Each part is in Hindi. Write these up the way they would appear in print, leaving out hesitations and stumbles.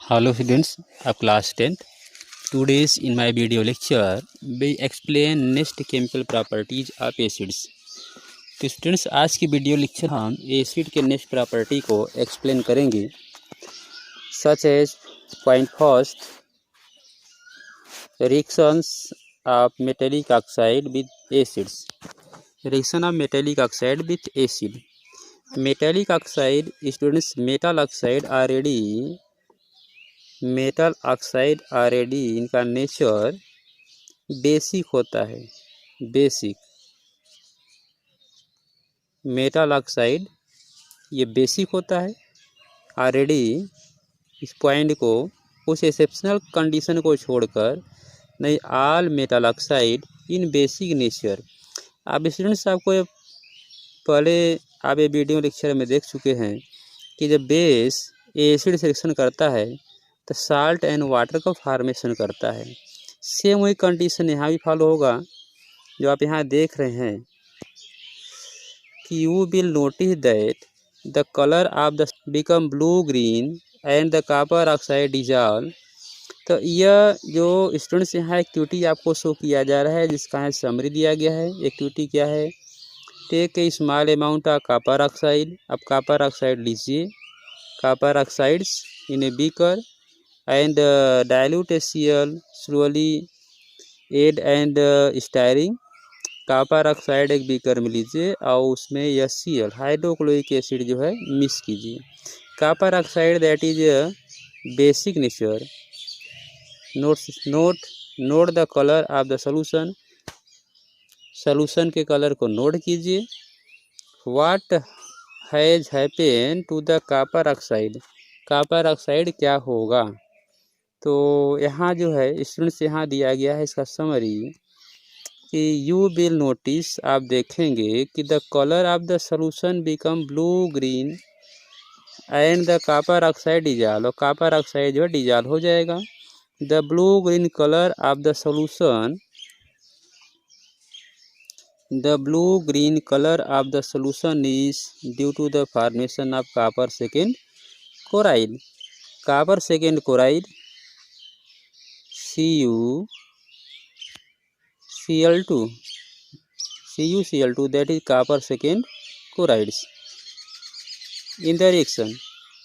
Hello students of class 10th. Today's in my video lecture we explain next chemical properties of acids. तो स्टूडेंट्स आज की वीडियो लेक्चर हम एसिड के नेक्स्ट प्रॉपर्टी को एक्सप्लेन करेंगे such as point first reactions of metallic oxide with acids. Reaction of metallic oxide with acid. Metallic oxide students metal oxide already इनका नेचर बेसिक होता है। बेसिक मेटल ऑक्साइड ये बेसिक होता है ऑलरेडी। इस पॉइंट को उस एक्सेप्शनल कंडीशन को छोड़कर नहीं, ऑल मेटल ऑक्साइड इन बेसिक नेचर। आप स्टूडेंट्स आपको पहले आप ये वीडियो लेक्चर में देख चुके हैं कि जब बेस एसिड से रिएक्शन करता है तो साल्ट एंड वाटर का फॉर्मेशन करता है। सेम वही कंडीशन यहाँ भी फॉलो होगा जो आप यहाँ देख रहे हैं कि you will notice that the colour of the become blue green and the copper oxide dissolve. तो यह जो स्टूडेंट्स यहाँ एक्टिविटी आपको शो किया जा रहा है जिसका यहाँ समरी दिया गया है। एक्टिविटी क्या है? Take a small amount of copper oxide. अब कॉपर ऑक्साइड लीजिए, copper oxides in a beaker and dilute HCl slowly add and stirring. Copper oxide एक बीकर में लीजिए और उसमें HCl हाइड्रोक्लोरिक एसिड जो है मिक्स कीजिए। Copper oxide that is basic nature. Note the colour of the solution. Solution के कलर को नोट कीजिए। What has happen to the copper oxide. Copper oxide क्या होगा? तो यहाँ जो है स्टूडेंट्स यहाँ दिया गया है इसका समरी कि यू विल नोटिस, आप देखेंगे कि the colour of the solution become blue green and the copper oxide dissolve. और कॉपर ऑक्साइड जो है डिजॉल्व हो जाएगा। The blue green colour of the solution, the blue green colour of the solution is due to the formation of copper second chloride. Copper second chloride CuCl2 that is copper second chlorides. In the reaction,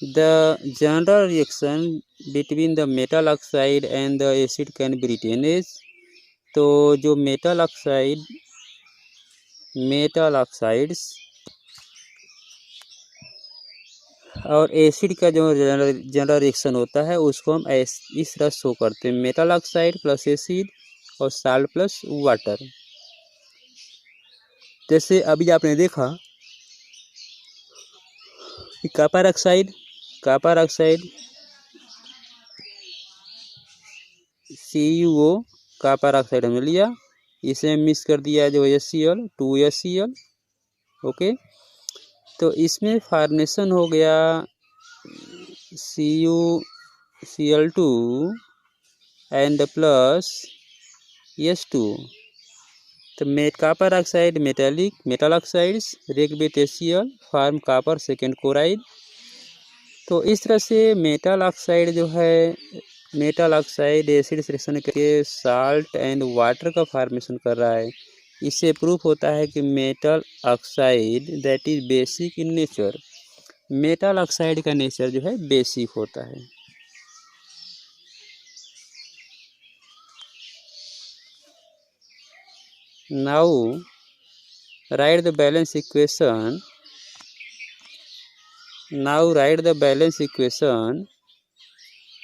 the general reaction between the metal oxide and the acid can be written as, तो जो मेटल ऑक्साइड्स और एसिड का जो जनरल रिएक्शन होता है उसको हम इस तरह शो करते हैं, मेटल ऑक्साइड प्लस एसिड और साल्ट प्लस वाटर। जैसे अभी आपने देखा कि copper oxide CuO copper oxide हमने लिया, इसे मिक्स कर दिया जो HCl 2HCl। ओके, तो इसमें फॉर्मेशन हो गया CuCl2 एंड प्लस H2। तो copper oxide metal oxides react with HCl form copper second chloride. तो इस तरह से मेटल ऑक्साइड एसिड रिएक्शन करके साल्ट एंड वाटर का फॉर्मेशन कर रहा है। इससे प्रूफ होता है कि metal oxide that is basic in nature. Metal oxide का नेचर जो है बेसिक होता है। Now right the balance equation.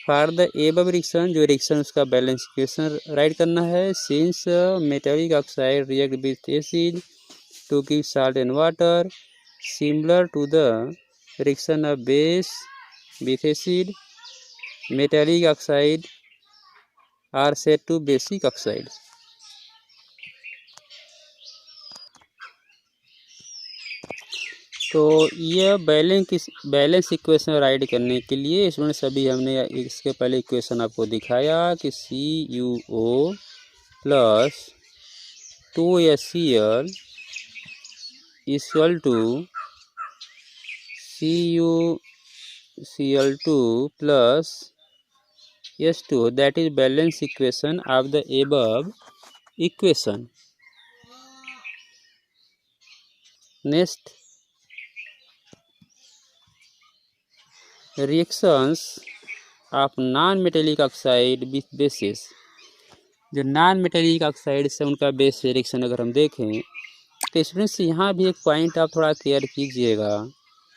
For the above reaction, जो रिएक्शन उसका बैलेंस इक्वेशन राइट करना है। Since metallic oxide react with acid to give salt and water similar to the reaction of base with acid, metallic oxide are said to basic oxide. तो यह बैलेंस इक्वेशन राइट करने के लिए स्टूडेंट्स अभी हमने इसके पहले इक्वेशन आपको दिखाया कि CuO plus 2HCl equal to CuCl2 plus H2O, that is balance equation of the above equation. Next, reactions of non-metallic oxide with bases. जो नॉन मेटेलिक ऑक्साइड से उनका बेस रिएक्शन अगर हम देखें तो स्टूडेंट्स यहाँ भी एक पॉइंट आप थोड़ा क्लियर कीजिएगा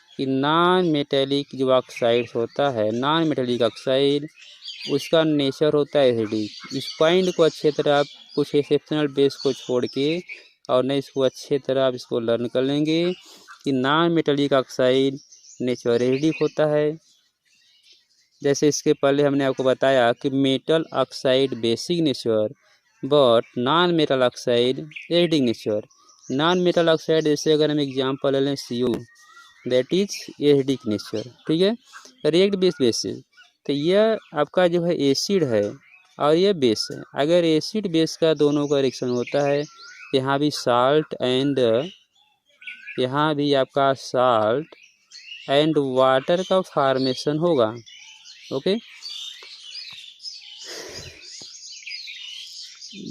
कि नॉन मेटेलिक जो ऑक्साइड होता है, नॉन मेटेलिक ऑक्साइड, उसका नेचर होता है एसिडिक। इस पॉइंट को अच्छे तरह आप कुछ एक्सेप्शनल बेस को छोड़ के और नहीं इसको अच्छे तरह आप इसको लर्न कर लेंगे कि non metallic oxide nature acidic होता है। जैसे इसके पहले हमने आपको बताया कि metal oxide basic nature but non metal oxide acidic nature. Non metal oxide जैसे अगर हम एग्जांपल ले लें CO, that is acidic nature, ठीक है। रिएक्ट बेस बेसिस, तो यह आपका जो है एसिड है और ये बेस है। अगर एसिड बेस का दोनों का रिएक्शन होता है, यहाँ भी साल्ट एंड यहाँ भी आपका साल्ट एंड वाटर का फॉर्मेशन होगा। Okay,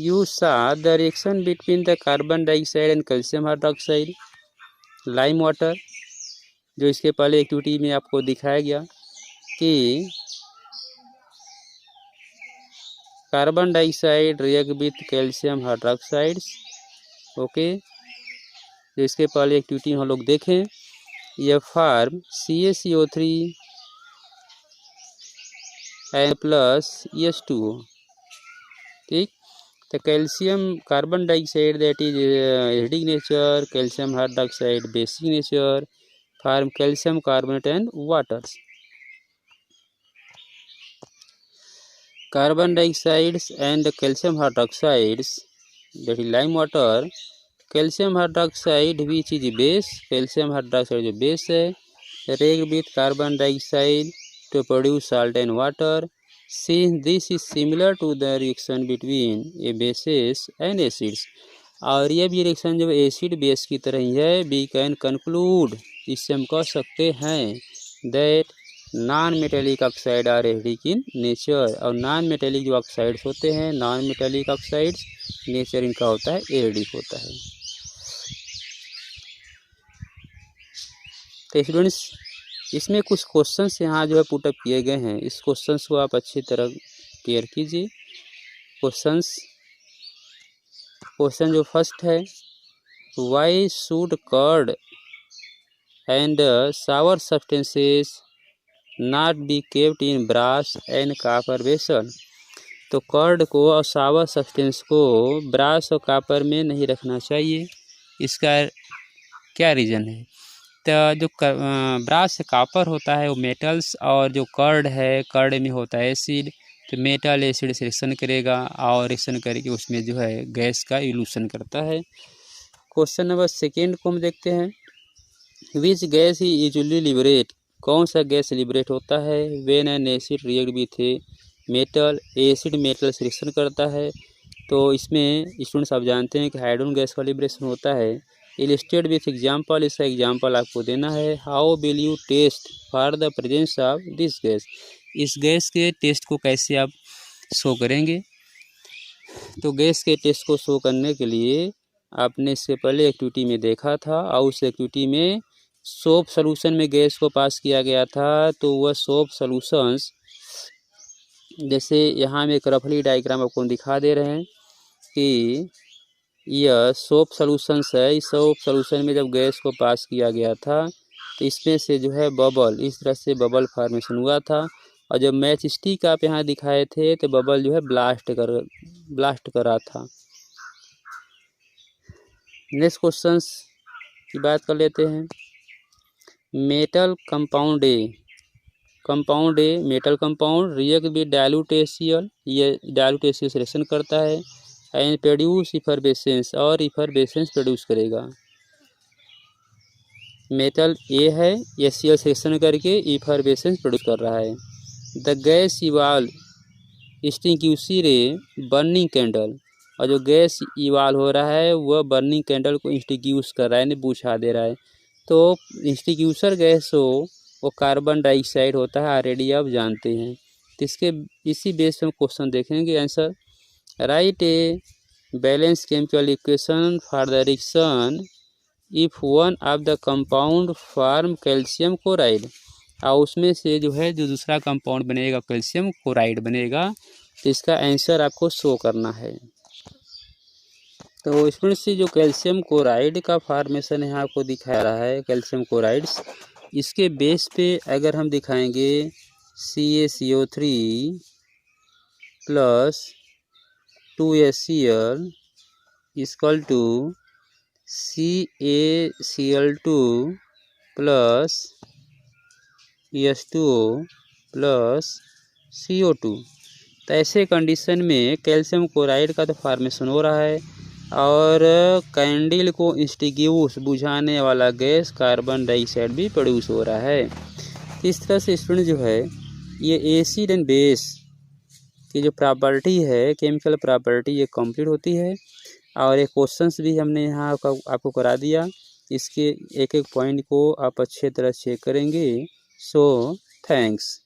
you saw the reaction between the carbon dioxide and calcium hydroxide, lime water, जो इसके पहले एक्टिविटी में आपको दिखाया गया कि carbon dioxide react with calcium hydroxides. Okay, जो इसके पहले एक्टिविटी हम लोग देखें, यह form CaCO3 and plus H2O, ठीक। तो calcium carbon dioxide that is acidic nature, calcium hydroxide basic nature, form calcium carbonate and waters. Carbon dioxides and calcium hydroxides that is lime water, calcium hydroxide which is base, calcium hydroxide जो बेस है, react with carbon dioxide to produce salt and water. Since this is similar to the reaction between a bases and acids, और यह भी रिएक्शन जब एसिड बेस की तरह ही है, वी कैन कंक्लूड, इससे हम कह सकते हैं that non metallic oxide are acidic in nature. और नॉन मेटेलिक जो ऑक्साइड्स होते हैं, नॉन मेटेलिक ऑक्साइड्स, नेचर इनका होता है एसिडिक होता है। तो स्टूडेंट्स, इसमें कुछ क्वेश्चंस यहाँ जो है पुटअप किए गए हैं, इस क्वेश्चंस को आप अच्छी तरह क्लियर कीजिए। क्वेश्चन जो फर्स्ट है, why should curd and sour substances not be kept in brass and copper vessel. तो कर्ड को और सावर सब्सटेंस को ब्रास और कॉपर में नहीं रखना चाहिए, इसका क्या रीज़न है? तो जो ब्रास से कॉपर होता है वो मेटल्स, और जो कर्ड है, कर्ड में होता है एसिड, तो मेटल एसिड से रिएक्शन करेगा और रिएक्शन करके उसमें जो है गैस का इल्यूशन करता है। क्वेश्चन नंबर सेकेंड को हम देखते हैं, which gas he usually liberate, कौन सा गैस लिबरेट होता है when an acid react with metal, acid metal से रिएक्शन करता है। तो इसमें स्टूडेंट्स आप जानते हैं कि हाइड्रोजन गैस का लिबरेशन होता है। इलिस्ट्रेट विथ एग्जाम्पल, इसका एग्जाम्पल आपको देना है। How will you test for the presence of this gas, इस गैस के टेस्ट को कैसे आप शो करेंगे? तो गैस के टेस्ट को शो करने के लिए आपने इससे पहले एक्टिविटी में देखा था, और उस एक्टिविटी में सोप सॉल्यूशन में गैस को पास किया गया था। तो वह सोप सॉल्यूशंस, जैसे यहाँ में एक रफली डायग्राम आपको दिखा दे रहे हैं कि यह सोप सॉल्यूशंस है। इस सोप सॉल्यूशन में जब गैस को पास किया गया था तो इसमें से जो है बबल, इस तरह से बबल फॉर्मेशन हुआ था, और जब मैच स्टिक आप यहाँ दिखाए थे तो बबल जो है ब्लास्ट करा था। नेक्स्ट क्वेश्चंस की बात कर लेते हैं। Metal compound a metal compound react with dilute HCl, ये डाइल्यूट HCl से रिएक्शन करता है एंड प्रोड्यूस इफरवेसेंस, और इफरवेसेंस प्रोड्यूस करेगा। मेटल ए है, HCl से रिएक्शन करके इफरवेसेंस प्रोड्यूस कर रहा है। The gas evolve extinguishing a burning candle, और जो गैस इवाल्व हो रहा है वह बर्निंग कैंडल को एक्सटिंग्विश कर रहा है, यानी बुझा दे रहा है। तो एक्सटिंग्विशर गैस हो वो कार्बन डाइऑक्साइड होता है, ऑलरेडी आप जानते हैं। तो इसी बेस पे हम क्वेश्चन देखेंगे answer. Right a balance chemical equation for the reaction if one of the compound form calcium chloride, और उसमें से जो है जो दूसरा कंपाउंड बनेगा कैल्शियम क्लोराइड बनेगा। तो इसका आंसर आपको शो करना है। तो इसमें से जो कैल्शियम क्लोराइड का फॉर्मेशन यहाँ आपको दिखा रहा है कैल्शियम क्लोराइड्स, इसके बेस पे अगर हम दिखाएंगे CaCO3 plus 2HCl equal to CaCl2 plus H2O plus CO2। तो ऐसे कंडीशन में कैल्शियम क्लोराइड का तो फॉर्मेशन हो रहा है और कैंडल को इंस्टिग्यूस बुझाने वाला गैस कार्बन डाइऑक्साइड भी प्रोड्यूस हो रहा है। इस तरह से स्टूडेंट जो है ये एसिड एंड बेस की जो प्रॉपर्टी है केमिकल प्रॉपर्टी ये कंप्लीट होती है। और एक क्वेश्चंस भी हमने यहाँ आपको करा दिया, इसके एक एक पॉइंट को आप अच्छे तरह चेक करेंगे। So thanks.